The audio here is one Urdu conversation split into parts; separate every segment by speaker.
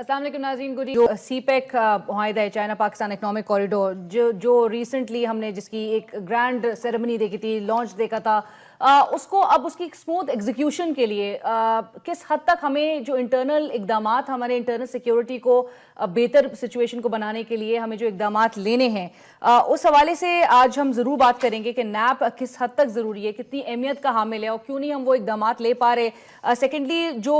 Speaker 1: السلام علیکم ناظرین. جو سی پیک معاہدہ ہے چائنا پاکستان اکنامک کوریڈور جو ریسنٹلی ہم نے جس کی ایک گرینڈ سیریمنی دیکھی تھی, لانچ دیکھا تھا, اس کو اب اس کی اسموتھ ایگزیکیوشن کے لیے کس حد تک ہمیں جو انٹرنل اقدامات ہمارے انٹرنل سیکیورٹی کو بہتر سچویشن کو بنانے کے لیے ہمیں جو اقدامات لینے ہیں, اس حوالے سے آج ہم ضرور بات کریں گے کہ نیب کس حد تک ضروری ہے, کتنی اہمیت کا حامل ہے اور کیوں نہیں ہم وہ اقدامات لے پا رہے. سیکنڈلی جو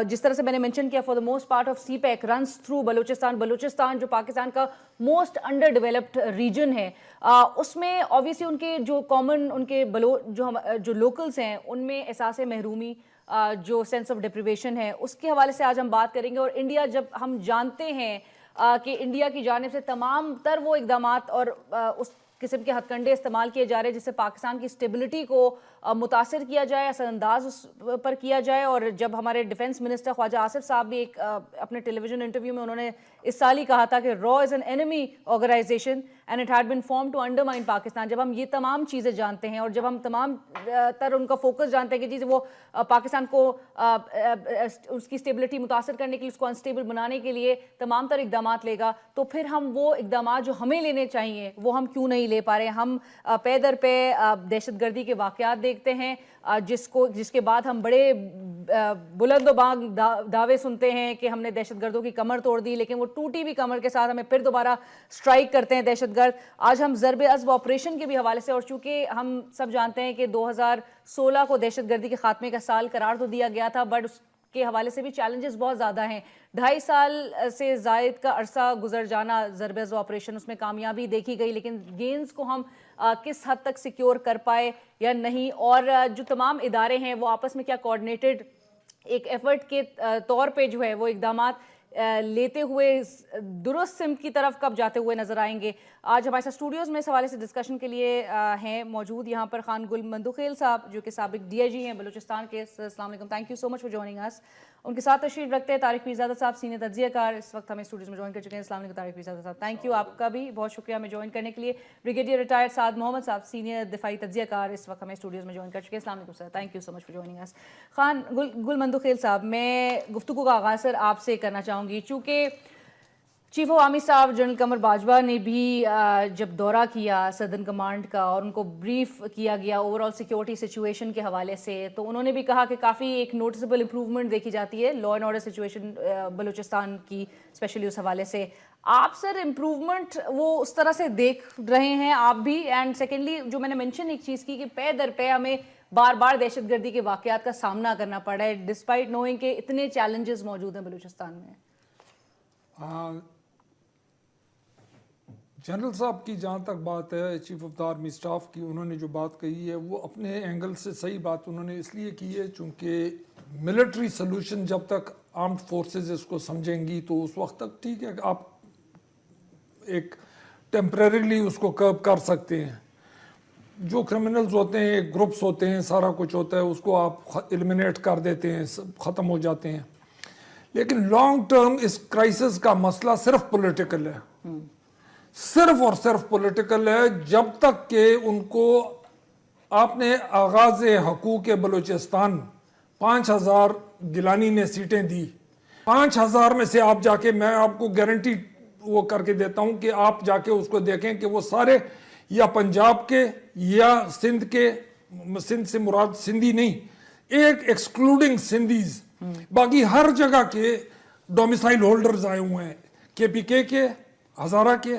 Speaker 1: جس طرح سے میں نے مینشن کیا, for the most part of CPEC runs through Balochistan جو پاکستان کا موسٹ انڈر ڈیولپڈ ریجن ہے, اس میں obviously ان کے جو کامن ان کے جو لوکلز ہیں ان میں احساس محرومی, جو سینس آف ڈپریویشن ہے, اس کے حوالے سے آج ہم بات کریں گے. اور انڈیا, جب ہم جانتے ہیں کہ انڈیا کی جانب سے تمام تر وہ اقدامات اور اس قسم کے ہتھ کنڈے استعمال کیے جا رہے ہیں جس سے پاکستان کی اسٹیبلٹی کو متاثر کیا جائے, اثر انداز اس پر کیا جائے. اور جب ہمارے ڈیفنس منسٹر خواجہ آصف صاحب بھی ایک اپنے ٹیلی ویژن انٹرویو میں انہوں نے اس سال ہی کہا تھا کہ را is an enemy organisation and it had been formed to undermine Pakistan. جب ہم یہ تمام چیزیں جانتے ہیں اور جب ہم تمام تر ان کا فوکس جانتے ہیں کہ جی وہ پاکستان کو اس کی اسٹیبلٹی متاثر کرنے کے لیے, اس کو انسٹیبل بنانے کے لیے تمام تر اقدامات لے گا, تو پھر ہم وہ اقدامات جو ہمیں لینے چاہیے وہ ہم کیوں نہیں لے پا رہے. ہم پے در پہ دہشت گردی کے واقعات دیکھتے ہیں جس کے بعد ہم بڑے بلند و بانگ دعوے سنتے ہیں کہ ہم نے دہشت گردوں کی کمر توڑ دی, لیکن وہ ٹوٹی بھی کمر کے ساتھ ہمیں پھر دوبارہ سٹرائک کرتے ہیں دہشت گرد. آج ہم ضرب عضب آپریشن کے بھی حوالے سے, اور چونکہ ہم سب جانتے ہیں کہ 2016 کو دہشت گردی کے خاتمے کا سال قرار تو دیا گیا تھا, بٹ اس کے حوالے سے بھی چیلنجز بہت زیادہ ہیں. 2.5 سال سے زائد کا عرصہ گزر جانا ضرب عضب آپریشن, اس میں کامیابی دیکھی گئی, لیکن گینز کو ہم کس حد تک سیکیور کر پائے یا نہیں, اور جو تمام ادارے ہیں وہ آپس میں کیا کوآرڈینیٹڈ ایک ایفرٹ کے طور پہ جو ہے وہ اقدامات لیتے ہوئے درست سمت کی طرف کب جاتے ہوئے نظر آئیں گے. آج ہمارے ساتھ اسٹوڈیوز میں اس حوالے سے ڈسکشن کے لیے ہیں موجود یہاں پر خان گل مندوخیل صاحب جو کہ سابق ڈی آئی جی ہیں بلوچستان کے. السلام علیکم, thank you so much for joining us. ان کے ساتھ تشریف رکھتے ہیں طارق پیرزادہ صاحب, سینئر تجزیہ کار, اس وقت ہمیں اسٹوڈیوز میں جوائن کر چکے ہیں. السلام علیکم طارق پیرزادہ صاحب, تھینک یو, آپ کا بھی بہت شکریہ ہمیں جوائن کرنے کے لیے. بریگیڈیئر ریٹائرڈ سعد محمد صاحب, سینئر دفاعی تجزیہ کار, اس وقت ہمیں اسٹوڈیوز میں جوائن کر چکے ہیں. السلام علیکم sir, thank you so much for joining us. Khan Gul Mandokhail صاحب, میں گفتگو کا آغاز سر آپ سے کرنا چاہوں گی, چونکہ chief of army staff general Qamar Bajwa نے بھی جب دورہ کیا سدرن کمانڈ کا اور ان کو بریف کیا گیا اوور آل سیکیورٹی سچویشن کے حوالے سے, تو انہوں نے بھی کہا کہ کافی ایک نوٹسبل امپروومنٹ دیکھی جاتی ہے law and order situation Balochistan کی, اسپیشلی اس حوالے سے. آپ سر امپروومنٹ وہ اس طرح سے دیکھ رہے ہیں آپ بھی؟ اینڈ سیکنڈلی جو میں نے مینشن ایک چیز کی کہ پے در پہ ہمیں بار بار دہشت گردی کے واقعات کا سامنا کرنا پڑا ہے ڈسپائٹ نوئنگ کہ اتنے چیلنجز موجود ہیں بلوچستان میں.
Speaker 2: جنرل صاحب کی جہاں تک بات ہے chief of the army staff کی, انہوں نے جو بات کہی ہے وہ اپنے اینگل سے صحیح بات انہوں نے اس لیے کی ہے چونکہ ملٹری سلوشن جب تک آرمڈ فورسز اس کو سمجھیں گی تو اس وقت تک ٹھیک ہے, آپ ایک ٹیمپریریلی اس کو کرب کر سکتے ہیں. جو کرمنلز ہوتے ہیں, ایک گروپس ہوتے ہیں, سارا کچھ ہوتا ہے, اس کو آپ ایلیمنیٹ کر دیتے ہیں, ختم ہو جاتے ہیں. لیکن لانگ ٹرم اس کرائسس کا مسئلہ صرف پولیٹیکل ہے, صرف اور صرف پولیٹیکل ہے. جب تک کہ ان کو آپ نے آغاز حقوق بلوچستان 5,000 گیلانی نے سیٹیں دی, 5,000 میں سے آپ جا کے, میں آپ کو گارنٹی وہ کر کے دیتا ہوں کہ آپ جا کے اس کو دیکھیں کہ وہ سارے یا پنجاب کے یا سندھ کے, سندھ سے مراد سندھی نہیں, ایک ایکسکلوڈنگ سندھیز, باقی ہر جگہ کے ڈومیسائل ہولڈرز آئے ہوئے ہیں, کے پی کے, ہزارہ کے,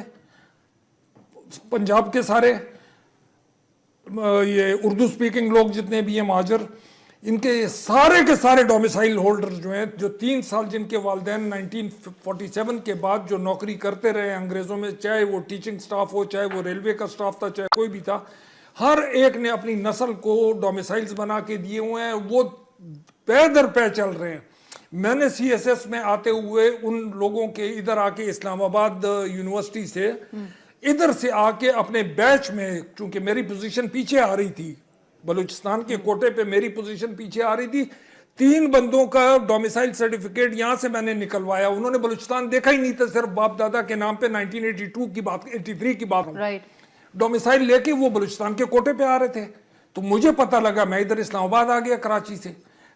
Speaker 2: پنجاب کے سارے, یہ اردو سپیکنگ لوگ جتنے بھی ہیں مہاجر, ان کے سارے ڈومیسائل ہولڈر جو ہیں, جو 3 سال جن کے والدین 1947 کے بعد جو نوکری کرتے رہے انگریزوں میں, چاہے وہ ٹیچنگ سٹاف ہو, چاہے وہ ریلوے کا سٹاف تھا, چاہے کوئی بھی تھا, ہر ایک نے اپنی نسل کو ڈومیسائلز بنا کے دیے ہوئے ہیں. وہ پے در پے چل رہے ہیں. میں نے سی ایس ایس میں آتے ہوئے ان لوگوں کے ادھر آ کے اسلام آباد یونیورسٹی سے ادھر سے آ کے اپنے بیچ میں, چونکہ میری پوزیشن پیچھے آ رہی تھی, بلوچستان کے کوٹے پہ میری پوزیشن پیچھے آ رہی تھی, 3 بندوں کا ڈومیسائل سرٹیفکیٹ یہاں سے میں نے نکلوایا. انہوں نے بلوچستان دیکھا ہی نہیں تھا, صرف باپ دادا کے نام پہ 1982 کی بات, 83 کی بات, ڈومیسائل لے کے وہ بلوچستان کے کوٹے پہ آ رہے تھے. تو مجھے پتہ لگا, میں ادھر اسلام آباد آ گیا کراچی سے,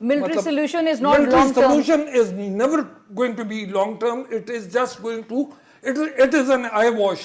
Speaker 1: military solution is not
Speaker 2: military
Speaker 1: long term.
Speaker 2: solution is never going to be long term. It is just going to it is an eye wash.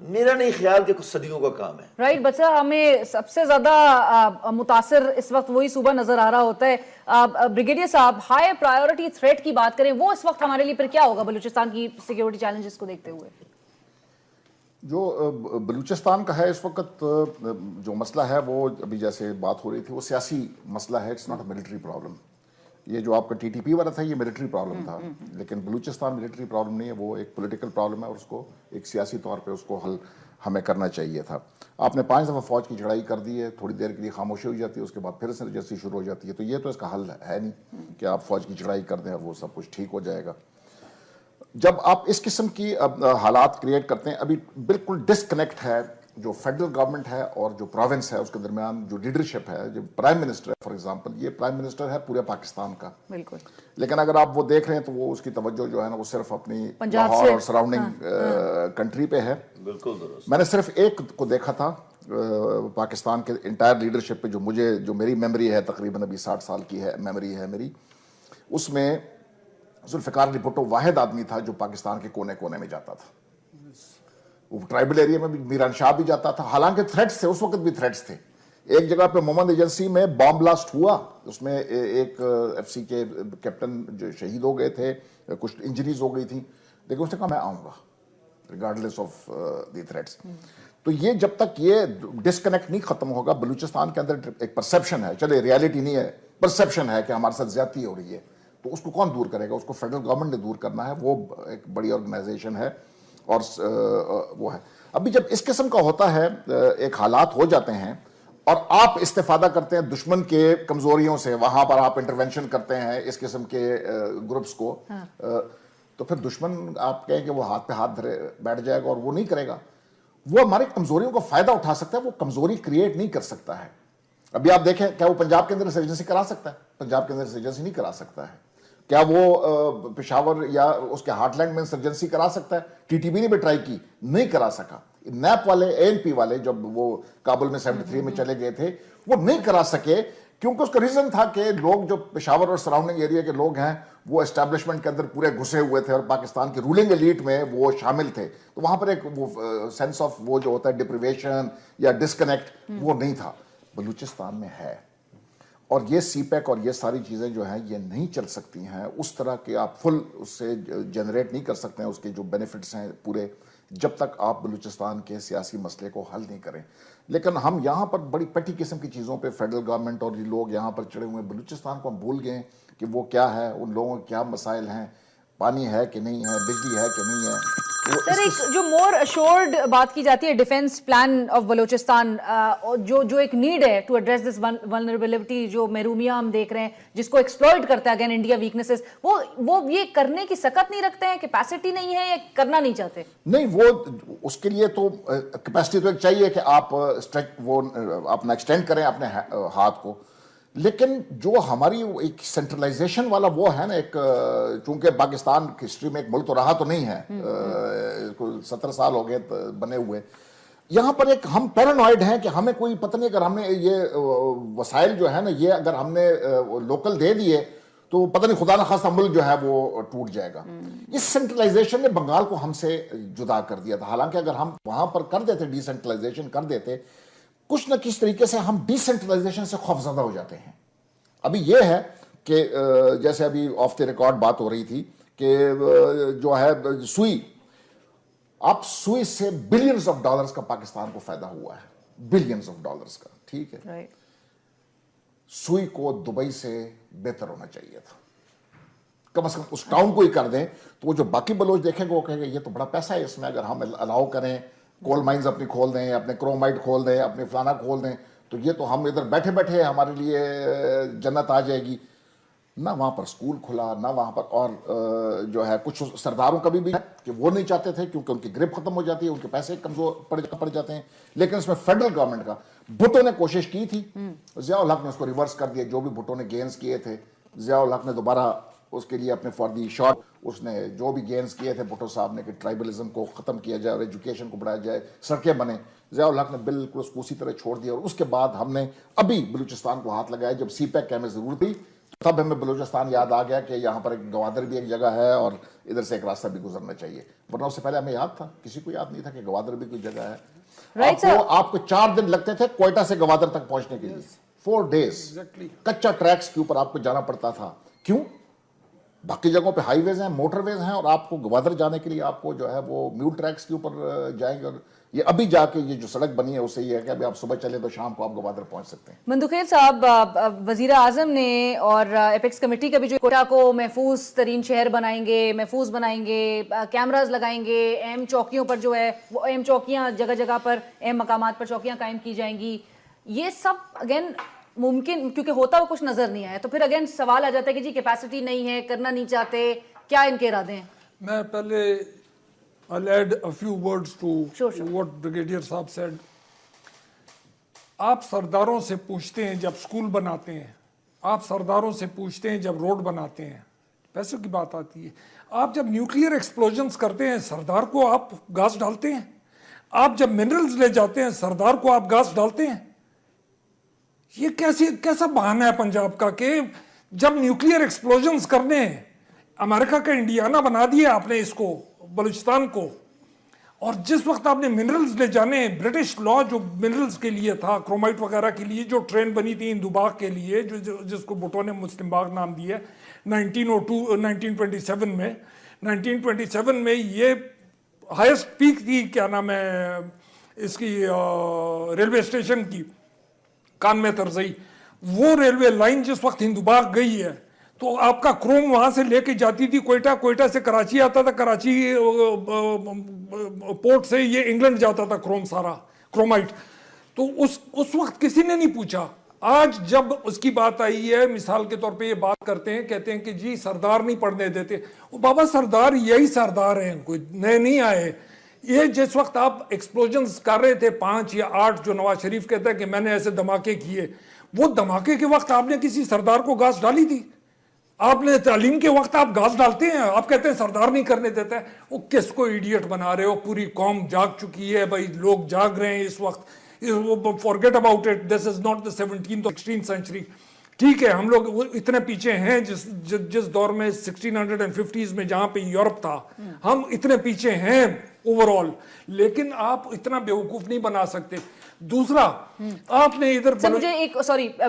Speaker 3: میرا نہیں خیال کہ کچھ صدیوں کا کام ہے.
Speaker 1: رائٹ بچہ ہمیں سب سے زیادہ متاثر اس وقت وہی صوبہ نظر آ رہا ہوتا ہے. بریگیڈیئر صاحب ہائی پرائیورٹی تھریٹ کی بات کریں وہ اس وقت ہمارے لیے پھر کیا ہوگا بلوچستان کی سیکیورٹی چیلنجز کو دیکھتے ہوئے؟
Speaker 4: جو بلوچستان کا ہے اس وقت جو مسئلہ ہے وہ ابھی جیسے بات ہو رہی تھی وہ سیاسی مسئلہ ہے, it's not a military problem. یہ جو آپ کا ٹی ٹی پی والا تھا یہ ملٹری پرابلم تھا, لیکن بلوچستان ملٹری پرابلم نہیں ہے, وہ ایک پولیٹیکل پرابلم ہے اور اس کو ایک سیاسی طور پہ اس کو حل ہمیں کرنا چاہیے تھا. آپ نے 5 دفعہ فوج کی چڑھائی کر دی ہے, تھوڑی دیر کے لیے خاموشی ہو جاتی ہے, اس کے بعد پھر سے جیسی شروع ہو جاتی ہے, تو یہ تو اس کا حل ہے نہیں کہ آپ فوج کی چڑھائی کر دیں اور وہ سب کچھ ٹھیک ہو جائے گا. جب آپ اس قسم کی حالات کریٹ کرتے ہیں, ابھی بالکل ڈسکنیکٹ ہے جو فیڈرل گورنمنٹ ہے اور جو پروونس ہے اس کے درمیان جو لیڈرشپ ہے. جو پرائم منسٹر ہے فار ایگزامپل, یہ پرائم منسٹر ہے پورے پاکستان کا,
Speaker 1: بالکل,
Speaker 4: لیکن اگر آپ وہ دیکھ رہے ہیں تو وہ اس کی توجہ جو ہے نا وہ صرف اپنی لاہور اور سراؤنڈنگ کنٹری پہ ہے.
Speaker 3: بالکل درست.
Speaker 4: میں نے صرف ایک کو دیکھا تھا پاکستان کے انٹائر لیڈرشپ پہ, جو میری میموری ہے تقریباً ابھی 60 سال کی ہے میموری ہے میری, اس میں ذوالفقار علی بھٹو واحد آدمی تھا جو پاکستان کے کونے کونے میں جاتا تھا. وہ ٹرائبل ایریا میں بھی میران شاہ بھی جاتا تھا, حالانکہ تھریٹس تھے اس وقت بھی تھریٹس تھے. ایک جگہ پہ محمد ایجنسی میں بام بلاسٹ ہوا, اس میں ایک ایف سی کے کیپٹن جو شہید ہو گئے تھے, کچھ انجریز ہو گئی تھیں, لیکن اس نے کہا میں آؤں گا ریگارڈلیس آف دی تھریٹس. تو یہ جب تک یہ ڈسکنیکٹ نہیں ختم ہوگا, بلوچستان کے اندر ایک پرسیپشن ہے, چلے ریالٹی نہیں ہے, پرسیپشن ہے کہ ہمارے ساتھ زیادتی ہو رہی ہے, تو اس کو کون دور کرے گا؟ اس کو فیڈرل گورنمنٹ نے دور کرنا ہے. وہ ایک بڑی آرگنائزیشن ہے اور وہ ہے. ابھی جب اس قسم کا ہوتا ہے, ایک حالات ہو جاتے ہیں اور آپ استفادہ کرتے ہیں دشمن کے کمزوریوں سے, وہاں پر آپ انٹرونشن کرتے ہیں اس قسم کے گروپس کو, تو پھر دشمن آپ کہیں کہ وہ ہاتھ پہ ہاتھ دھرے بیٹھ جائے گا اور وہ نہیں کرے گا. وہ ہماری کمزوریوں کا فائدہ اٹھا سکتا ہے, وہ کمزوری کریٹ نہیں کر سکتا ہے. ابھی آپ دیکھیں کیا وہ پنجاب کے اندر انسرجنسی کرا سکتا ہے؟ پنجاب کے اندر انسرجنسی نہیں کرا سکتا ہے. کیا وہ پشاور یا اس کے ہارٹ لینڈ میں انسرجنسی کرا سکتا ہے؟ ٹی ٹی بی نے بھی ٹرائی کی, نہیں کرا سکا. نیپ والے اے این پی والے جب وہ کابل میں 73 میں چلے گئے تھے وہ نہیں کرا سکے, کیونکہ اس کا ریزن تھا کہ لوگ جو پشاور اور سراؤنڈنگ ایریا کے لوگ ہیں وہ اسٹیبلشمنٹ کے اندر پورے گھسے ہوئے تھے اور پاکستان کی رولنگ ایلیٹ میں وہ شامل تھے, تو وہاں پر ایک وہ سینس آف وہ جو ہوتا ہے ڈپریویشن یا ڈسکنیکٹ وہ نہیں تھا. بلوچستان میں ہے, اور یہ سی پیک اور یہ ساری چیزیں جو ہیں یہ نہیں چل سکتی ہیں اس طرح کہ آپ فل اس سے جنریٹ نہیں کر سکتے ہیں اس کے جو بینیفٹس ہیں پورے, جب تک آپ بلوچستان کے سیاسی مسئلے کو حل نہیں کریں. لیکن ہم یہاں پر بڑی پٹی قسم کی چیزوں پہ فیڈرل گورنمنٹ اور یہ لوگ یہاں پر چڑھے ہوئے ہیں. بلوچستان کو ہم بھول گئے کہ وہ کیا ہے, ان لوگوں کے کیا مسائل ہیں, پانی ہے کہ نہیں ہے, بجلی ہے کہ نہیں ہے.
Speaker 1: سر ایک جو مور اشورڈ بات کی جاتی ہے ڈیفنس پلان آف بلوچستان, جو ایک نیڈ ہے ٹو ایڈریس دس ولنریبلٹی, جو محرومیاں ہم دیکھ رہے ہیں جس کو ایکسپلوئٹ کرتا ہے اگین انڈیا ویکنیسز, وہ یہ کرنے کی سکت نہیں رکھتے ہیں, کیپیسٹی نہیں ہے یا کرنا نہیں چاہتے؟
Speaker 4: نہیں, وہ اس کے لیے تو کیپیسٹی تو ایک چاہیے کہ آپ وہ اپنا ایکسٹینڈ کریں اپنے ہاتھ کو, لیکن جو ہماری ایک سینٹرلائزیشن والا وہ ہے نا, ایک چونکہ پاکستان کی ہسٹری میں ایک ملک تو رہا تو نہیں ہے, 70 سال ہو گئے بنے ہوئے, یہاں پر ایک ہم پیرانوائڈ ہیں کہ ہمیں کوئی پتہ نہیں, اگر ہم نے یہ وسائل جو ہے نا یہ اگر ہم نے لوکل دے دیے تو پتہ نہیں خدا نخواستہ ملک جو ہے وہ ٹوٹ جائے گا. اس سینٹرلائزیشن نے بنگال کو ہم سے جدا کر دیا تھا, حالانکہ اگر ہم وہاں پر کر دیتے, ڈی سینٹرلائزیشن کر دیتے, کچھ نہ کس طریقے سے ہم ڈی سینٹرلائزیشن سے خوفزدہ ہو جاتے ہیں. ابھی یہ ہے کہ جیسے ابھی آف دی ریکارڈ بات ہو رہی تھی کہ جو ہے سوئی, آپ سوئی سے بلینز آف ڈالرز کا پاکستان کو فائدہ ہوا ہے, بلینز آف ڈالرز کا, ٹھیک ہے. سوئی کو دبئی سے بہتر ہونا چاہیے تھا, کم از کم اس ٹاؤن کو ہی کر دیں, تو وہ جو باقی بلوچ دیکھیں گے وہ کہیں گے یہ تو بڑا پیسہ ہے اس میں, اگر ہم الاؤ کریں کول مائنز اپنی کھول دیں, اپنے کرومائٹ کھول دیں, اپنے فلانا کھول دیں, تو یہ تو ہم ادھر بیٹھے بیٹھے ہمارے لیے جنت آ جائے گی. نہ وہاں پر سکول کھلا, نہ وہاں پر, اور جو ہے کچھ سرداروں کا بھی ہے کہ وہ نہیں چاہتے تھے کیونکہ ان کی گرپ ختم ہو جاتی ہے, ان کے پیسے کمزور پڑ جاتے ہیں. لیکن اس میں فیڈرل گورنمنٹ کا, بھٹو نے کوشش کی تھی, ضیاء الحق نے اس کو ریورس کر دیا, جو بھی بھٹو نے گینز کیے تھے ضیاء الحق نے دوبارہ اس کے لیے اپنے فار دی شارٹ اس نے جو بھی گینز کیے تھے بھٹو صاحب نے کہ ٹرائبلزم کو ختم کیا جائے اور ایجوکیشن کو بڑھایا جائے, سڑکیں بنے, ضیاء الحق نے بالکل اس کو اسی طرح چھوڑ دیا. اور اس کے بعد ہم نے ابھی بلوچستان کو ہاتھ لگایا, جب سی پیک کی ہمیں ضرورت تھی تب ہمیں بلوچستان یاد آ گیا کہ یہاں پر ایک گوادر بھی ایک جگہ ہے اور ادھر سے ایک راستہ بھی گزرنا چاہیے، ورنہ اس سے پہلے ہمیں یاد تھا، کسی کو یاد نہیں تھا کہ گوادر بھی کوئی جگہ ہے۔ آپ کو 4 دن لگتے تھے کوئٹہ سے گوادر تک پہنچنے کے لیے، 4 days کچا ٹریکس کے اوپر آپ کو جانا پڑتا تھا۔ کیوں؟ باقی جگہوں پہ ہائی ویز ہیں، موٹر ویز ہیں، اور آپ کو گوادر جانے کے لیے آپ کو جو ہے وہ میول ٹریکس کے اوپر جائیں گے، اور یہ ابھی جا کے یہ جو سڑک بنی ہے اس سے یہ ہے کہ ابھی آپ صبح چلیں تو شام کو آپ گوادر پہنچ سکتے ہیں۔
Speaker 1: مندوخیل صاحب، وزیر اعظم نے اور ایپیکس کمیٹی کا بھی جو کوئٹہ کو محفوظ ترین شہر بنائیں گے، محفوظ بنائیں گے، کیمراز لگائیں گے، اہم چوکیوں پر جو ہے وہ اہم چوکیاں جگہ جگہ پر اہم مقامات پر چوکیاں قائم کی جائیں گی، یہ سب اگین ممکن کیونکہ ہوتا ہوا کچھ نظر نہیں آیا، تو پھر اگین سوال آ جاتا ہے کہ جی کیپیسٹی نہیں ہے، کرنا نہیں چاہتے، کیا ان کے ارادے ہیں؟
Speaker 2: میں پہلے I'll add a few words to what Brigadier صاحب said. آپ سرداروں سے پوچھتے ہیں جب سکول بناتے ہیں، آپ سرداروں سے پوچھتے ہیں جب روڈ بناتے ہیں، پیسوں کی بات آتی ہے، آپ جب نیوکلیئر ایکسپلوژنز کرتے ہیں سردار کو آپ گاز ڈالتے ہیں، آپ جب منرلز لے جاتے ہیں سردار کو آپ گاز ڈالتے ہیں۔ یہ کیسا بہانہ ہے پنجاب کا کہ جب نیوکلیئر ایکسپلوژنز کرنے ہیں، امریکہ کا انڈیانا بنا دیا آپ نے اس کو، بلوچستان کو، اور جس وقت آپ نے منرلز لے جانے ہیں، برٹش لا جو منرلز کے لیے تھا، کرومائٹ وغیرہ کے لیے جو ٹرین بنی تھی ہندو باغ کے لیے، جس کو بھٹو نے مسلم باغ نام دیا 1927 میں یہ ہائیسٹ پیک تھی، کیا نام ہے اس کی، ریلوے اسٹیشن کی، کان میں ترزئی، وہ ریلوے لائن جس وقت ہندو باغ گئی ہے تو آپ کا کروم وہاں سے لے کے جاتی تھی کوئٹہ، کوئٹہ سے کراچی آتا تھا، کراچی پورٹ سے یہ انگلینڈ جاتا تھا کروم سارا، کرومائٹ۔ تو اس وقت کسی نے نہیں پوچھا۔ آج جب اس کی بات آئی ہے، مثال کے طور پہ یہ بات کرتے ہیں، کہتے ہیں کہ جی سردار نہیں پڑھنے دیتے، وہ بابا سردار یہی سردار ہیں، کوئی نئے نہیں آئے۔ یہ جس وقت آپ ایکسپلوژنز کر رہے تھے 5 یا 8 جو نواز شریف کہتا ہے کہ میں نے ایسے دھماکے کیے، وہ دھماکے کے وقت آپ نے کسی سردار کو گاز ڈالی تھی؟ آپ نے تعلیم کے وقت آپ گاز ڈالتے ہیں، آپ کہتے ہیں سردار نہیں کرنے دیتا ہے۔ وہ کس کو ایڈیٹ بنا رہے ہو؟ پوری قوم جاگ چکی ہے بھائی، لوگ جاگ رہے ہیں اس وقت، forget about it, this is not the 17th or 16th century۔ ٹھیک ہے ہم لوگ اتنے پیچھے ہیں جس دور میں 1650s میں جہاں پہ یورپ تھا، ہم اتنے پیچھے ہیں اوور آل، لیکن آپ اتنا بیوقوف نہیں بنا سکتے۔ دوسرا، آپ نے ادھر
Speaker 1: مجھے ایک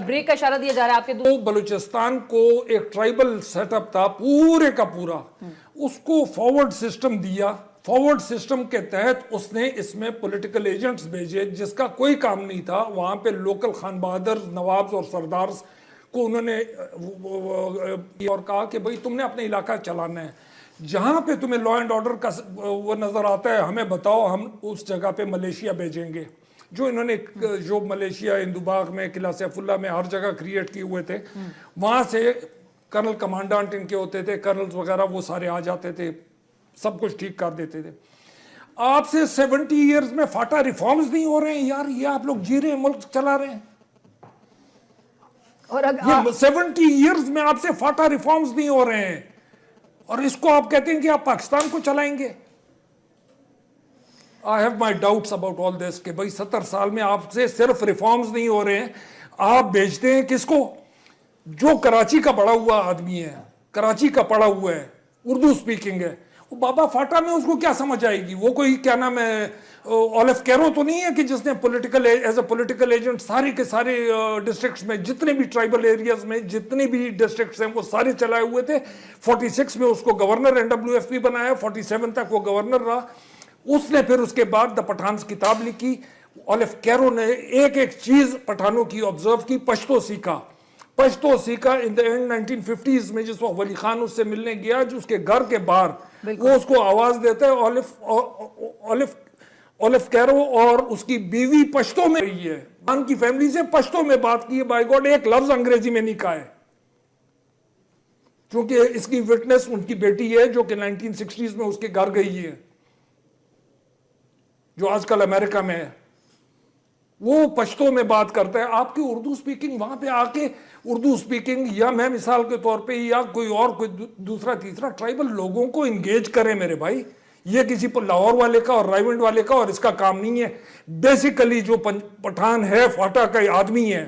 Speaker 1: بریک کا اشارہ دیا جا رہا ہے آپ کے
Speaker 2: بلوچستان کو ایک ٹرائبل سیٹ اپ تھا پورے کا پورا، اس کو فارورڈ سسٹم دیا، فارورڈ سسٹم کے تحت اس نے اس میں پولیٹیکل ایجنٹس بھیجے جس کا کوئی کام نہیں تھا، وہاں پہ لوکل خان بہادر، نوابز اور سردارز کو انہوں نے اور کہا کہ بھائی تم نے اپنے علاقہ چلانا ہے، جہاں پہ تمہیں لا اینڈ آرڈر کا وہ نظر آتا ہے ہمیں بتاؤ، ہم اس جگہ پہ ملیشیا بھیجیں گے۔ جو انہوں نے جو ملیشیا ہندو باغ میں، قلعہ سیف اللہ میں، ہر جگہ کریٹ کیے ہوئے تھے، وہاں سے کرنل کمانڈانٹ ان کے ہوتے تھے، کرنلز وغیرہ، وہ سارے آ جاتے تھے، سب کچھ ٹھیک کر دیتے تھے۔ آپ سے 70 ایئرز میں فاٹا ریفارمز نہیں ہو رہے ہیں یار، یہ آپ لوگ جی رہے ہیں، ملک چلا رہے ہیں،
Speaker 1: اور
Speaker 2: 70 ایئرز میں آپ سے فاٹا ریفارمز نہیں ہو رہے ہیں، اور اس کو آپ کہتے ہیں کہ آپ پاکستان کو چلائیں گے۔ I have my doubts about all this کہ بھائی 70 سال میں آپ سے صرف ریفارمز نہیں ہو رہے ہیں، آپ بیچتے ہیں کس کو؟ جو کراچی کا بڑا ہوا آدمی ہے، کراچی کا پڑھا ہوا ہے، اردو سپیکنگ ہے، وہ بابا فاٹا میں اس کو کیا سمجھ آئے گی؟ وہ کوئی کیا نام ہے اولف کیرو تو نہیں ہے کہ جس نے ایز اے پولیٹیکل ایجنٹ سارے کے سارے ڈسٹرکٹس میں، جتنے بھی ٹرائبل ایریاز میں جتنے بھی ڈسٹرکٹس ہیں وہ سارے چلائے ہوئے تھے۔ 46 میں اس کو گورنر NWFP بنایا، 47 تک وہ گورنر رہا۔ اس نے پھر اس کے بعد دا پٹھانس کتاب لکھی، اولف کیرو نے ایک ایک چیز پٹھانوں کی آبزرو کی، پشتو سیکھا ان دا اینڈ 1950s میں، جس وقت ولی خان اس سے ملنے گیا، جو اس کے گھر کے باہر وہ اس کو آواز دیتا ہے اولف کیرو، اور اس کی بیوی پشتو میں رہی ہے، خان کی فیملی سے پشتو میں بات کی ہے، بائی گاڈ ایک لفظ انگریزی میں نہیں کہا ہے، کیونکہ اس کی وٹنس ان کی بیٹی ہے جو کہ 1960s میں اس کے گھر گئی ہے، جو آج کل امریکہ میں ہے، وہ پشتو میں بات کرتا ہے۔ آپ کی اردو سپیکنگ وہاں پہ آ کے اردو سپیکنگ، یا میں مثال کے طور پہ، یا کوئی اور کوئی دوسرا تیسرا ٹرائبل لوگوں کو انگیج کریں میرے بھائی، یہ کسی پر لاہور والے کا اور رائیونڈ والے کا اور اس کا کام نہیں ہے۔ بیسیکلی جو پٹھان ہے فاٹا کا آدمی ہے،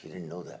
Speaker 3: She didn't know that.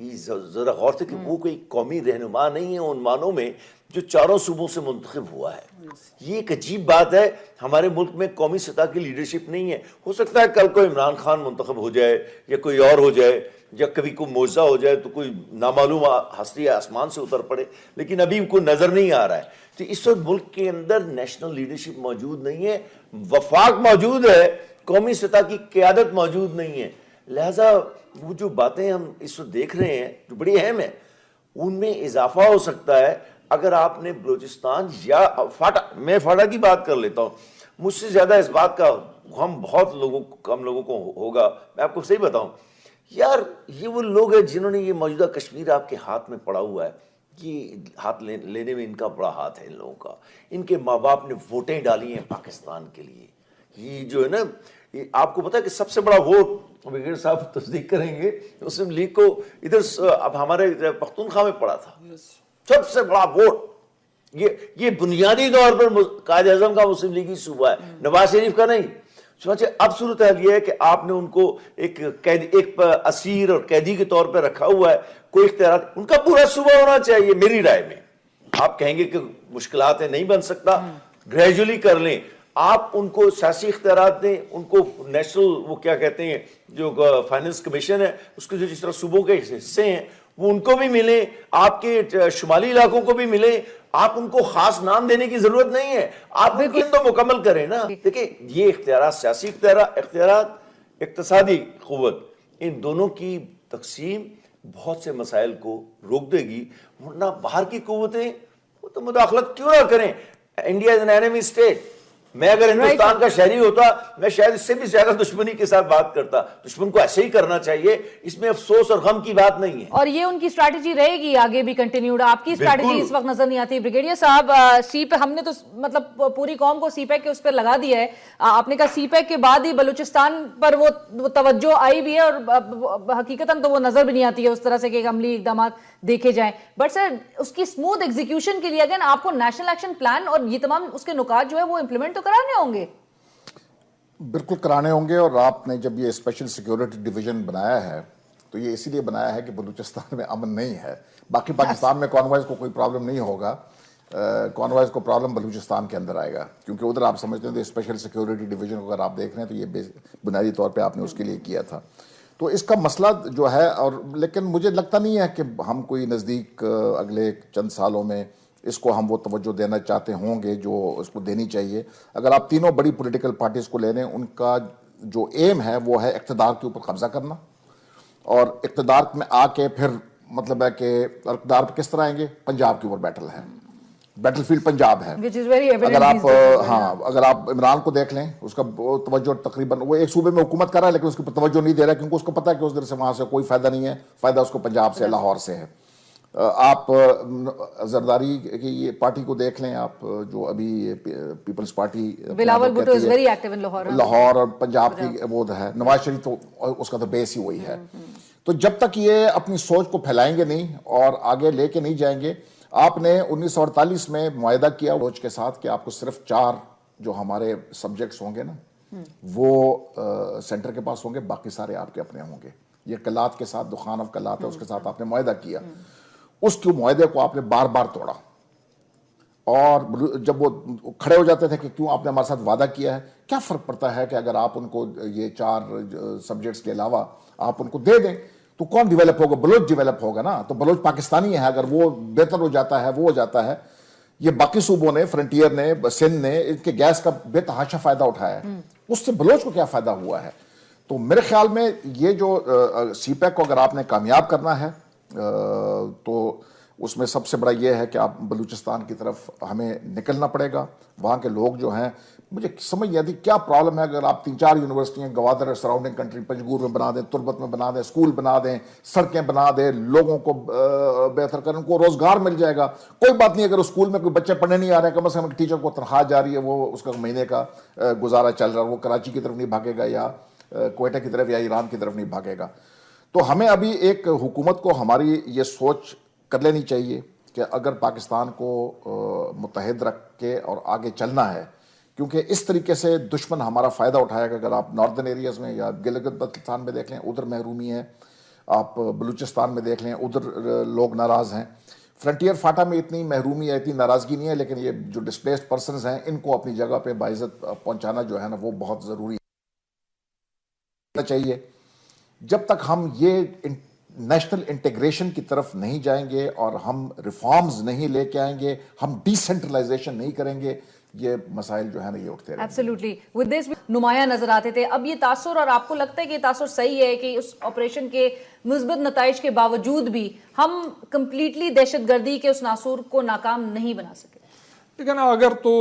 Speaker 3: ذرا غور سے کہ وہ کوئی قومی رہنما نہیں ہے ان معنوں میں جو چاروں صوبوں سے منتخب ہوا ہے. یہ ایک عجیب بات ہے. ہمارے ملک میں قومی سطح کی لیڈرشپ نہیں ہے. ہو سکتا ہے کل کو عمران خان منتخب ہو جائے یا کوئی اور ہو جائے یا کبھی کوئی معجزہ ہو جائے تو کوئی نامعلوم ہستی آسمان سے اتر پڑے, لیکن ابھی کوئی نظر نہیں آ رہا ہے. تو اس وقت ملک کے اندر نیشنل لیڈرشپ موجود نہیں ہے. وفاق موجود ہے, قومی سطح کی قیادت موجود نہیں ہے. لہذا وہ جو باتیں ہم اس وقت دیکھ رہے ہیں جو بڑی اہم ہیں, ان میں اضافہ ہو سکتا ہے اگر آپ نے بلوچستان یا فاٹا, میں فاٹا کی بات کر لیتا ہوں, مجھ سے زیادہ اس بات کا ہم بہت لوگوں کم لوگوں کو ہوگا. میں آپ کو صحیح بتاؤں یار, یہ وہ لوگ ہیں جنہوں نے یہ موجودہ کشمیر آپ کے ہاتھ میں پڑا ہوا ہے. یہ ہاتھ لینے میں ان کا بڑا ہاتھ ہے ان لوگوں کا. ان کے ماں باپ نے ووٹیں ڈالی ہیں پاکستان کے لیے. یہ جو ہے نا, آپ کو پتا ہے کہ سب سے بڑا ووٹ, وگیڑ صاحب تصدیق کریں گے, مسلم لیگ کو ادھر اب ہمارے پختونخوا میں پڑا تھا. سب سے بڑا ووٹ یہ بنیادی طور پر قائد اعظم کا مسلم لیگی صوبہ ہے, نواز شریف کا نہیں. سمجھے اب صورتحال یہ ہے کہ آپ نے ان کو ایک اسیر اور قیدی کے طور پہ رکھا ہوا ہے. کوئی اختیارات ان کا پورا صوبہ ہونا چاہیے میری رائے میں. آپ کہیں گے کہ مشکلات ہیں, نہیں بن سکتا, گریجولی کر لیں. آپ ان کو سیاسی اختیارات دیں, ان کو نیشنل وہ کیا کہتے ہیں جو فائنانس کمیشن ہے اس کے جو جس طرح صوبوں کے حصے ہیں وہ ان کو بھی ملیں, آپ کے شمالی علاقوں کو بھی ملیں. آپ ان کو خاص نام دینے کی ضرورت نہیں ہے, آپ ان کی تو مکمل کریں نا. دیکھیں یہ اختیارات, سیاسی اختیارات, اقتصادی قوت, ان دونوں کی تقسیم بہت سے مسائل کو روک دے گی. ورنہ باہر کی قوتیں وہ تو مداخلت کیوں نہ کریں. India is an enemy state. میں اگر ہندوستان کا شہری ہوتا میں شاید اس سے بھی زیادہ دشمنی کے ساتھ بات کرتا. دشمن کو ایسے ہی کرنا چاہیے, اس میں افسوس اور غم کی بات نہیں ہے.
Speaker 1: اور یہ ان کی اسٹریٹجی رہے گی آگے بھی کنٹینیوڈ. آپ کی اسٹریٹجی اس وقت نظر نہیں آتی. بریگیڈیئر صاحب, سی پہ ہم نے تو مطلب پوری قوم کو سی پیک کے اس پہ لگا دیا ہے. آپ نے کہا سی پیک کے بعد ہی بلوچستان پر وہ توجہ آئی بھی ہے, اور حقیقتاً تو وہ نظر بھی نہیں آتی ہے اس طرح سے کہ عملی اقدامات دیکھے جائیں. بٹ سر اس کی اسموتھ ایگزیکیوشن کے لیے اگر آپ کو نیشنل ایکشن پلان اور یہ تمام اس کے نکات جو ہے وہ امپلیمنٹ تو کرانے ہوں گے.
Speaker 4: بالکل کرانے ہوں گے. اور آپ نے جب یہ اسپیشل سیکیورٹی ڈویژن بنایا ہے تو یہ اسی لیے بنایا ہے کہ بلوچستان میں امن نہیں ہے. باقی پاکستان میں کانوائز کو کوئی پرابلم نہیں ہوگا, کانوائز کو پرابلم بلوچستان کے اندر آئے گا, کیونکہ ادھر آپ سمجھتے ہیں تو اسپیشل سیکیورٹی ڈویژن کو اگر آپ دیکھ رہے ہیں تو یہ بنیادی طور پہ آپ نے اس کے لیے کیا تھا. تو اس کا مسئلہ جو ہے, اور لیکن مجھے لگتا نہیں ہے کہ ہم کوئی نزدیک اگلے چند سالوں میں اس کو ہم وہ توجہ دینا چاہتے ہوں گے جو اس کو دینی چاہیے. اگر آپ تینوں بڑی پولیٹیکل پارٹیز کو لے لیں, ان کا جو ایم ہے وہ ہے اقتدار کے اوپر قبضہ کرنا, اور اقتدار میں آ کے پھر مطلب ہے کہ اقتدار پہ کس طرح آئیں گے, پنجاب کے اوپر بیٹل ہے, بیٹل فیلڈ پنجاب ہے. اگر آپ عمران کو دیکھ لیں, اس کا توجہ تقریباً وہ ایک صوبے میں حکومت کر رہا ہے لیکن اس کی توجہ نہیں دے رہا, کیونکہ اس کو پتا ہے کہ اس در سے وہاں سے کوئی فائدہ نہیں ہے, فائدہ اس کو پنجاب سے, لاہور سے ہے. آپ زرداری کی پارٹی کو دیکھ لیں, آپ جو ابھی People's Party,
Speaker 1: Bilawal Bhutto is very active in
Speaker 4: Lahore اور پنجاب کی وہ ہے, نواز شریف تو اس کا تو بیس ہی وہی ہے. تو جب تک یہ اپنی سوچ کو پھیلائیں گے نہیں اور آگے لے کے نہیں جائیں گے. آپ نے 1948 میں معاہدہ کیا روچ کے ساتھ کہ آپ کو صرف 4 جو ہمارے سبجیکٹس ہوں گے نا وہ سینٹر کے پاس ہوں گے, باقی سارے آپ کے اپنے ہوں گے. یہ کلات کے ساتھ, دخان آف کلات ہے, اس کے ساتھ آپ نے معاہدہ کیا. اس کے معاہدے کو آپ نے بار بار توڑا, اور جب وہ کھڑے ہو جاتے تھے کہ کیوں آپ نے ہمارے ساتھ وعدہ کیا ہے, کیا فرق پڑتا ہے کہ اگر آپ ان کو یہ 4 سبجیکٹس کے علاوہ آپ ان کو دے دیں تو کون ڈیولپ ہوگا؟ بلوچ ڈیولپ ہوگا نا. تو بلوچ پاکستانی ہے, اگر وہ بہتر ہو جاتا ہے, وہ ہو جاتا ہے. یہ باقی صوبوں نے, فرنٹیئر نے, سندھ نے ان کے گیس کا بے تحاشا فائدہ اٹھایا ہے, اس سے بلوچ کو کیا فائدہ ہوا ہے؟ تو میرے خیال میں یہ جو سی پیک کو اگر آپ نے کامیاب کرنا ہے تو اس میں سب سے بڑا یہ ہے کہ آپ بلوچستان کی طرف ہمیں نکلنا پڑے گا. وہاں کے لوگ جو ہیں, مجھے سمجھ نہیں آتی کیا پرابلم ہے اگر آپ 3-4 یونیورسٹیاں گوادر اور سراؤنڈنگ کنٹری پنجگور میں بنا دیں, تربت میں بنا دیں, اسکول بنا دیں, سڑکیں بنا دیں, لوگوں کو بہتر کریں, ان کو روزگار مل جائے گا. کوئی بات نہیں, اگر اسکول میں کوئی بچے پڑھنے نہیں آ رہے ہیں, کم از کم ایک ٹیچر کو تنخواہ جا رہی ہے, وہ اس کا مہینے کا گزارا چل رہا ہے, وہ کراچی کی طرف نہیں بھاگے گا یا کوئٹہ کی طرف یا ایران کی طرف نہیں بھاگے گا. تو ہمیں ابھی ایک حکومت کو ہماری یہ سوچ کر لینی چاہیے کہ اگر پاکستان کو متحد رکھ کے اور آگے چلنا ہے, کیونکہ اس طریقے سے دشمن ہمارا فائدہ اٹھائے گا. اگر آپ ناردرن ایریاز میں یا گلگت بلتستان میں دیکھ لیں, ادھر محرومی ہے, آپ بلوچستان میں دیکھ لیں, ادھر لوگ ناراض ہیں. فرنٹیئر فاٹا میں اتنی محرومی ہے, اتنی ناراضگی نہیں ہے, لیکن یہ جو ڈسپلیسڈ پرسنز ہیں ان کو اپنی جگہ پہ باعزت پہنچانا جو ہے نا وہ بہت ضروری چاہیے. جب تک ہم یہ نیشنل انٹیگریشن کی طرف نہیں جائیں گے اور ہم ریفارمز نہیں لے کے آئیں گے, ہم ڈی سینٹرلائزیشن نہیں کریں گے, یہ مسائل جو ہے نا یہ اٹھتے رہیں گے.
Speaker 1: ایبسلیوٹلی ود دس نمایاں نظر آتے تھے. اب یہ تاثر, اور آپ کو لگتا ہے کہ یہ تاثر صحیح ہے کہ اس آپریشن کے مثبت نتائج کے باوجود بھی ہم کمپلیٹلی دہشت گردی کے اس ناسور کو ناکام نہیں بنا سکے؟
Speaker 2: لیکن اگر تو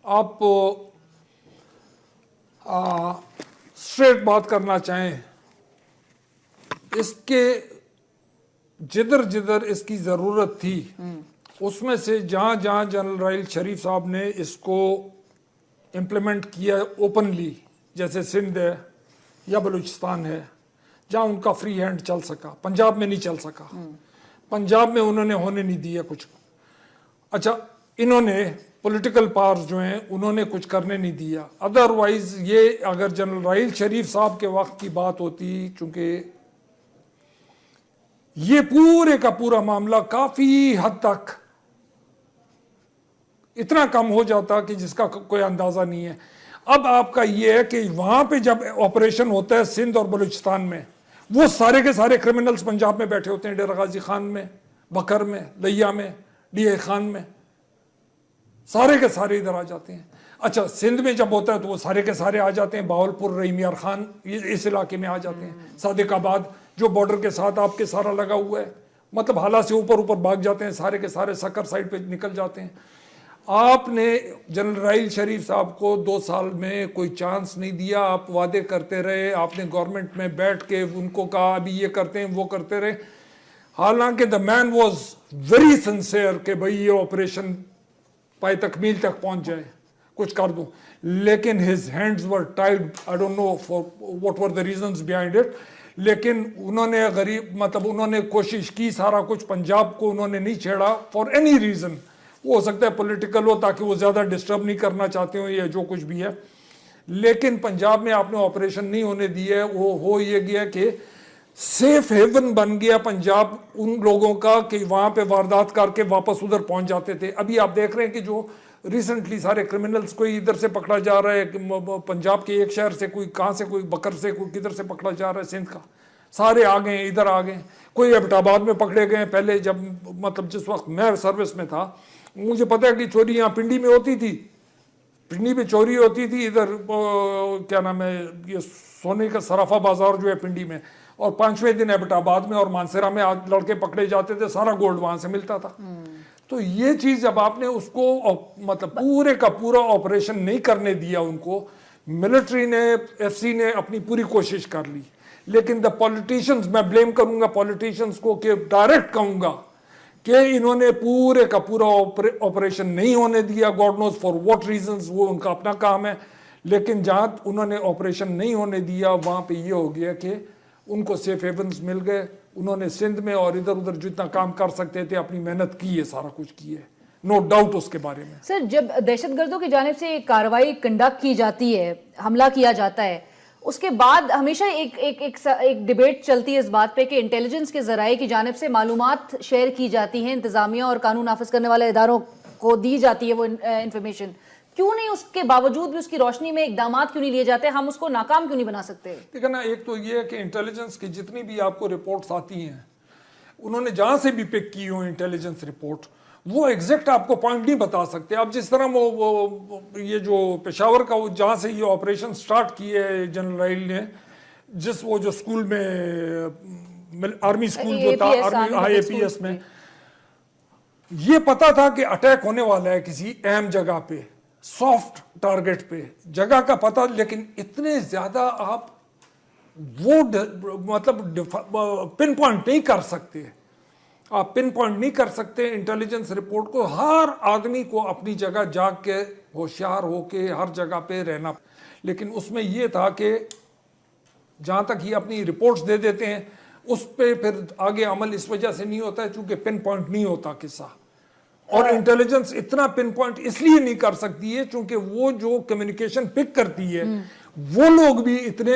Speaker 2: آپ اسٹریٹ بات کرنا چاہیں, اس کے جدھر جدھر اس کی ضرورت تھی اس میں سے جہاں جہاں جنرل راحیل شریف صاحب نے اس کو امپلیمنٹ کیا اوپنلی, جیسے سندھ ہے یا بلوچستان ہے جہاں ان کا فری ہینڈ چل سکا, پنجاب میں نہیں چل سکا, پنجاب میں انہوں نے ہونے نہیں دیا کچھ. اچھا, انہوں نے پولیٹیکل پاورز جو ہیں انہوں نے کچھ کرنے نہیں دیا. ادروائز یہ اگر جنرل راحیل شریف صاحب کے وقت کی بات ہوتی, چونکہ یہ پورے کا پورا معاملہ کافی حد تک اتنا کم ہو جاتا کہ جس کا کوئی اندازہ نہیں ہے. اب آپ کا یہ ہے کہ وہاں پہ جب آپریشن ہوتا ہے سندھ اور بلوچستان میں, وہ سارے کے سارے کرمنلز پنجاب میں بیٹھے ہوتے ہیں, ڈیرہ غازی خان میں, بکر میں, لیا میں, ڈی اے خان میں, سارے کے سارے ادھر آ جاتے ہیں. اچھا, سندھ میں جب ہوتا ہے تو وہ سارے کے سارے آ جاتے ہیں, باولپور, رحیم یار خان, اس علاقے میں آ جاتے ہیں. صادق آباد جو بارڈر کے ساتھ آپ کے سارا لگا ہوا ہے, مطلب حالات سے اوپر بھاگ جاتے ہیں, سارے کے سارے سکر سائڈ پہ نکل جاتے ہیں. آپ نے جنرل راحیل شریف صاحب کو 2 سال میں کوئی چانس نہیں دیا, آپ وعدے کرتے رہے, آپ نے گورنمنٹ میں بیٹھ کے ان کو کہا ابھی یہ کرتے ہیں وہ کرتے رہے, حالانکہ دا مین واز ویری سنسیئر کہ بھئی یہ آپریشن پائے تکمیل تک پہنچ جائے, کچھ کر دوں, لیکن his hands were tied. I don't know for what were the reasons behind it, لیکن انہوں نے انہوں نے کوشش کی, سارا کچھ پنجاب کو انہوں نے نہیں چھیڑا فار اینی ریزن. وہ ہو سکتا ہے پولیٹیکل ہو, تاکہ وہ زیادہ ڈسٹرب نہیں کرنا چاہتے ہوں یا جو کچھ بھی ہے, لیکن پنجاب میں آپ نے آپریشن نہیں ہونے دی ہے. وہ ہو یہ گیا کہ سیف ہیون بن گیا پنجاب ان لوگوں کا کہ وہاں پہ واردات کر کے واپس ادھر پہنچ جاتے تھے. ابھی آپ دیکھ رہے ہیں کہ جو ریسنٹلی سارے کرمنلز کوئی ادھر سے پکڑا جا رہا ہے, پنجاب کے ایک شہر سے, کوئی کہاں سے, کوئی بکر سے, کوئی کدھر سے پکڑا جا رہا ہے, سندھ کا, سارے آ گئے ادھر آ گئے. کوئی ایبٹ آباد میں پکڑے گئے. پہلے جب جس وقت میں سروس میں تھا مجھے پتا ہے کہ چوری یہاں پنڈی میں ہوتی تھی, پنڈی میں چوری ہوتی تھی, ادھر کیا نام ہے یہ سونے کا صرافہ بازار جو ہے پنڈی میں, اور 5ویں دن ایبٹ آباد میں اور مانسیرا میں لڑکے پکڑے جاتے تھے, سارا گولڈ وہاں سے ملتا تھا. تو یہ چیز جب آپ نے اس کو پورے کا پورا آپریشن نہیں کرنے دیا ان کو, ملٹری نے, ایف سی نے اپنی پوری کوشش کر لی, لیکن دا پولیٹیشنز, میں بلیم کروں گا پولیٹیشنز کو, کہ ڈائریکٹ کہوں گا کہ انہوں نے پورے کا پورا آپریشن نہیں ہونے دیا. God knows for what reasons, وہ ان کا اپنا کام ہے, لیکن جہاں انہوں نے آپریشن نہیں ہونے دیا وہاں پہ یہ ہو گیا کہ ان کو سیف ہیونز مل گئے. انہوں نے سندھ میں اور ادھر ادھر جتنا کام کر سکتے تھے اپنی محنت کی ہے, سارا کچھ کی ہے, نو ڈاؤٹ اس کے بارے میں.
Speaker 1: سر, جب دہشت گردوں کی جانب سے کارروائی کنڈکٹ کی جاتی ہے, حملہ کیا جاتا ہے, اس کے بعد ہمیشہ ایک ڈیبیٹ چلتی ہے اس بات پہ کہ انٹیلیجنس کے ذرائع کی جانب سے معلومات شیئر کی جاتی ہیں, انتظامیہ اور قانون نافذ کرنے والے اداروں کو دی جاتی ہے وہ انفارمیشن. کیوں نہیں اس کے باوجود بھی اس کی روشنی میں اقدامات کیوں نہیں لیے جاتے؟ ہم اس کو ناکام کیوں نہیں بنا سکتے؟
Speaker 2: دیکھیں نا, ایک تو یہ ہے کہ انٹیلیجنس کی جتنی بھی آپ کو رپورٹس آتی ہیں, انہوں نے جہاں سے بھی پک کی ہوں انٹیلیجنس رپورٹ, وہ ایگزیکٹ آپ کو پوائنٹ نہیں بتا سکتے. اب جس طرح وہ یہ جو پشاور کا جہاں سے یہ آپریشن سٹارٹ کی ہے جنرل راحیل نے, وہ جو اسکول میں آرمی اسکول جو تھا, آرمی APS میں, یہ پتا تھا کہ اٹیک ہونے والا ہے کسی اہم جگہ پہ, سافٹ ٹارگٹ پہ, جگہ کا پتا, لیکن اتنے زیادہ آپ وہ پن پوائنٹ نہیں کر سکتے. آپ پن پوائنٹ نہیں کر سکتے انٹیلیجنس رپورٹ کو. ہر آدمی کو اپنی جگہ جاگ کے ہوشیار ہو کے ہر جگہ پہ رہنا, لیکن اس میں یہ تھا کہ جہاں تک یہ اپنی رپورٹس دے دیتے ہیں اس پہ پھر آگے عمل اس وجہ سے نہیں ہوتا ہے چونکہ پن پوائنٹ نہیں ہوتا قصہ. اور انٹیلیجنس اتنا پن پوائنٹ اس لیے نہیں کر سکتی ہے چونکہ وہ جو کمیونیکیشن پک کرتی ہے وہ لوگ بھی اتنے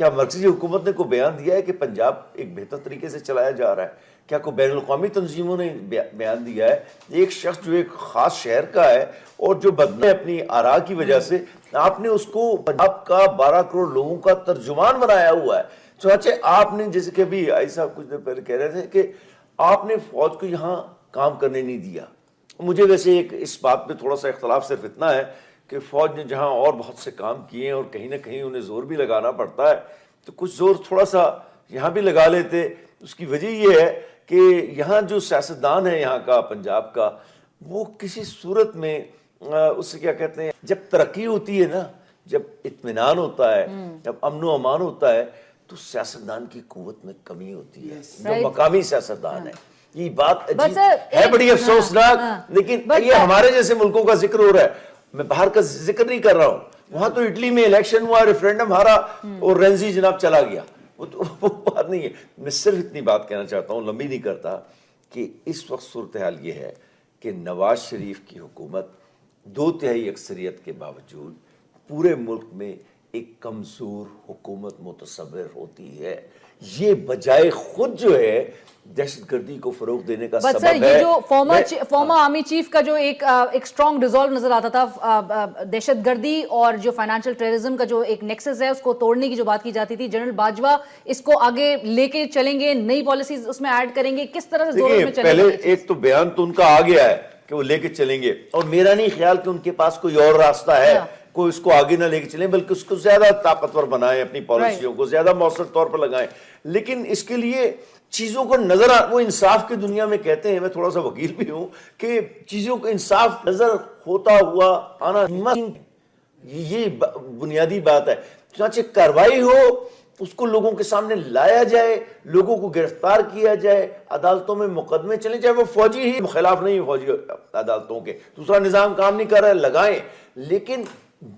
Speaker 3: کیا مرکزی حکومت نے کوئی بیان دیا ہے کہ پنجاب ایک بہتر طریقے سے چلایا جا رہا ہے؟ کیا کوئی بین الاقوامی تنظیموں نے بیان دیا ہے؟ ایک شخص جو ایک خاص شہر کا ہے اور جو بدلے اپنی آراء کی وجہ سے آپ نے اس کو پنجاب کا 12 کروڑ لوگوں کا ترجمان بنایا ہوا ہے. چنانچہ آپ نے جیسے کہ ابھی آئی صاحب کچھ دیر پہلے کہہ رہے تھے کہ آپ نے فوج کو یہاں کام کرنے نہیں دیا. مجھے ویسے ایک اس بات پہ تھوڑا سا اختلاف صرف اتنا ہے کہ فوج نے جہاں اور بہت سے کام کیے ہیں اور کہیں نہ کہیں انہیں زور بھی لگانا پڑتا ہے تو کچھ زور تھوڑا سا یہاں بھی لگا لیتے. اس کی وجہ یہ ہے کہ یہاں جو سیاستدان ہے یہاں کا پنجاب کا وہ کسی صورت میں اس سے کیا کہتے ہیں جب ترقی ہوتی ہے نا جب اطمینان ہوتا ہے جب امن و امان ہوتا ہے تو سیاستدان کی قوت میں کمی ہوتی ہے جو مقامی سیاستدان ہے. یہ بات عجیب ہے بڑی افسوسناک لیکن یہ ہمارے جیسے ملکوں کا ذکر ہو رہا ہے. میں باہر کا ذکر نہیں کر رہا ہوں. وہاں تو اٹلی میں الیکشن ہوا ریفرینڈم ہارا اور رینزی جناب چلا گیا. وہ بات نہیں ہے. میں صرف اتنی بات کہنا چاہتا ہوں لمبی نہیں کرتا کہ اس وقت صورتحال یہ ہے کہ نواز شریف کی حکومت 2/3 اکثریت کے باوجود پورے ملک میں ایک کمزور حکومت متصور ہوتی ہے. یہ بجائے خود جو ہے دہشت گردی کو فروغ دینے کا سبب ہے.
Speaker 1: یہ جو فارمر آرمی چیف کا جو ایک اسٹرانگ ریزولو نظر آتا تھا دہشت گردی اور جو فائنانشل ٹیررزم کا جو ایک نیکسس ہے اس کو توڑنے کی جو بات کی جاتی تھی جنرل باجوہ اس کو آگے لے کے چلیں گے نئی پالیسیز اس میں ایڈ کریں گے کس طرح سے زور میں چلیں گے؟
Speaker 3: پہلے ایک تو بیان تو ان کا آ گیا ہے کہ وہ لے کے چلیں گے اور میرا نہیں خیال کہ ان کے پاس کوئی اور راستہ ہے کوئی اس کو آگے نہ لے کے چلیں بلکہ اس کو زیادہ طاقتور بنائیں اپنی پالیسیوں کو زیادہ مؤثر طور پر لگائیں. لیکن اس کے لیے چیزوں کو نظر وہ انصاف کی دنیا میں کہتے ہیں میں تھوڑا سا وکیل بھی ہوں کہ چیزوں کو انصاف نظر ہوتا ہوا آنا یہ بنیادی بات ہے. چنانچہ کارروائی ہو اس کو لوگوں کے سامنے لایا جائے لوگوں کو گرفتار کیا جائے عدالتوں میں مقدمے چلیں چاہے وہ فوجی ہی خلاف نہیں فوجی عدالتوں کے دوسرا نظام کام نہیں کر رہا ہے لگائیں. لیکن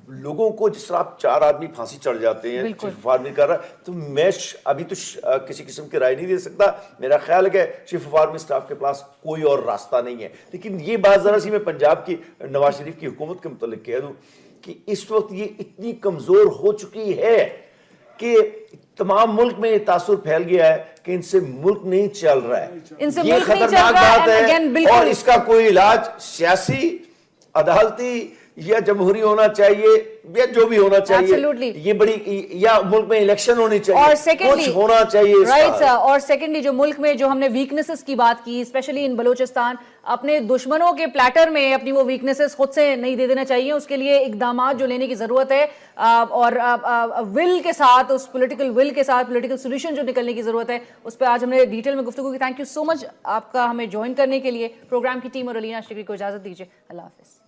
Speaker 3: لوگوں کو جس طرح 4 آدمی پھانسی چڑھ جاتے ہیں چیف آف آرمی کر رہا ہے تو میں ابھی تو کسی قسم کی رائے نہیں دے سکتا. میرا خیال ہے کہ چیف آف آرمی سٹاف کے پاس کوئی اور راستہ نہیں ہے. لیکن یہ بات ذرا سی میں پنجاب کی نواز شریف کی حکومت کے متعلق کہہ دوں کہ اس وقت یہ اتنی کمزور ہو چکی ہے کہ تمام ملک میں یہ تاثر پھیل گیا ہے کہ ان سے ملک نہیں چل رہا ہے. یہ خطرناک بات ہے اور اس کا کوئی علاج سیاسی عدالتی یا جمہوری ہونا چاہیے یا جو بھی ہونا چاہیے یہ بڑی یا ملک میں الیکشن ہونی چاہیے اور کچھ ہونا چاہیے.
Speaker 1: رائٹ اور سیکنڈلی جو ملک میں جو ہم نے ویکنسز کی بات کی اسپیشلی ان بلوچستان اپنے دشمنوں کے پلیٹر میں اپنی وہ ویکنسز خود سے نہیں دے دینا چاہیے. اس کے لیے اقدامات جو لینے کی ضرورت ہے اور ول کے ساتھ اس پولیٹیکل ول کے ساتھ پولیٹیکل سولوشن جو نکلنے کی ضرورت ہے اس پہ آج ہم نے ڈیٹیل میں گفتگو کی. تھینک یو سو مچ آپ کا ہمیں جوائن کرنے کے لیے. پروگرام کی ٹیم اور علینا شکری کو اجازت دیجیے. اللہ حافظ.